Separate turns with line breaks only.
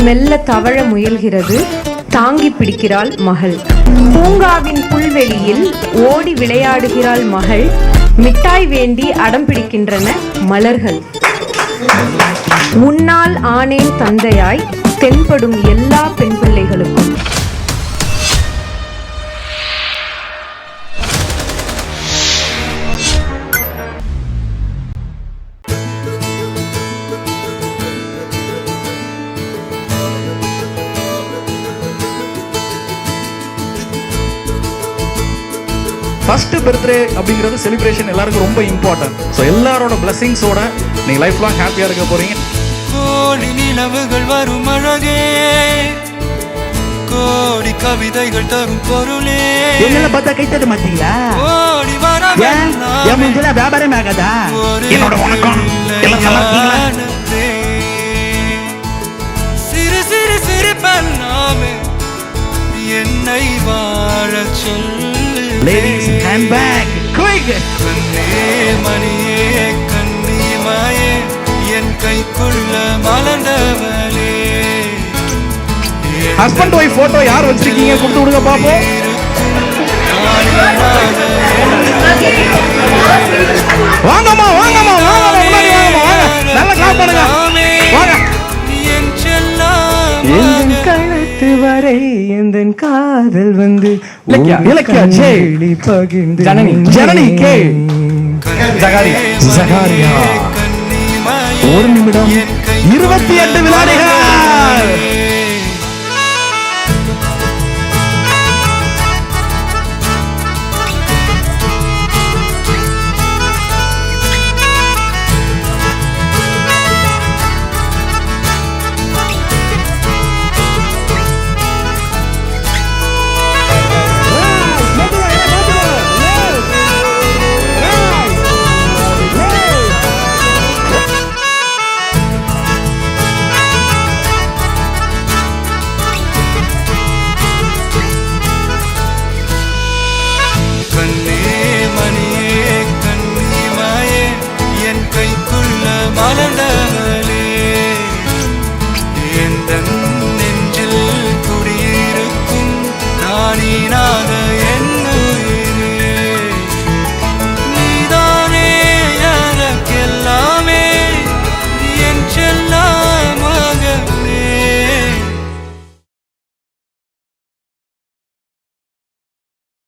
மெல்ல தவழ முயல்கிறது, தாங்கி பிடிக்கிறாள் மகள். பூங்காவின் புல்வெளியில் ஓடி விளையாடுகிறாள் மகள். மிட்டாய் வேண்டி அடம் பிடிக்கின்றன மலர்கள். உன்னால் ஆனேன் தந்தையாய் தென்படும் எல்லா பெண் பிள்ளைகளுக்கும்.
ஃபர்ஸ்ட் பர்த்டே அப்படிங்கிறது செலிப்ரேஷன் எல்லாருக்கும் ரொம்ப இம்பார்ட்டன்ட். ஸோ எல்லாரோட பிளஸிங்ஸோட நீங்க லைஃப் லாங் ஹாப்பியா இருக்க போறீங்க.
கோடி நிலவுகள் வரும் அழகே, கோடி கவிதைகள் தரும் பொருளே.
எங்களை பார்த்தா கைத்தட்ட மாட்டீங்களா?
கோடி வர
என் முஞ்சில வியாபாரம் ஆகாதா?
என்னோட வணக்கம். எல்லாம் நல்லா இருக்கீங்களா?
சிறு சிறு சிறு பண்ணாமே என்னை வாழ சொல்லு.
Ladies, hand back, quick!
கண்ணே மணியே கண்ணியமாயே என் கைக்குள்ள மலர்ந்தவளே.
ஹஸ்பண்ட் ஒய்ஃப் போட்டோ யார் வச்சிருக்கீங்க கொடுத்து விடுங்க பாப்போம். வாங்கம்மா வாங்கம்மா வாங்க, முன்னாடி வாங்கம்மா, வாங்க, நல்லா கிளாப் பண்ணுங்க, வாங்க.
என் செல்லம்
எந்தன் கழுத்து வரை எந்தன் காதல் வந்து
இலக்கியா ஜே
பகிர்ந்து
ஜனனி ஜனனி கே
ஜகாரியா
ஜகாரியா. ஒரு நிமிடம் 28 வினாடிகள்.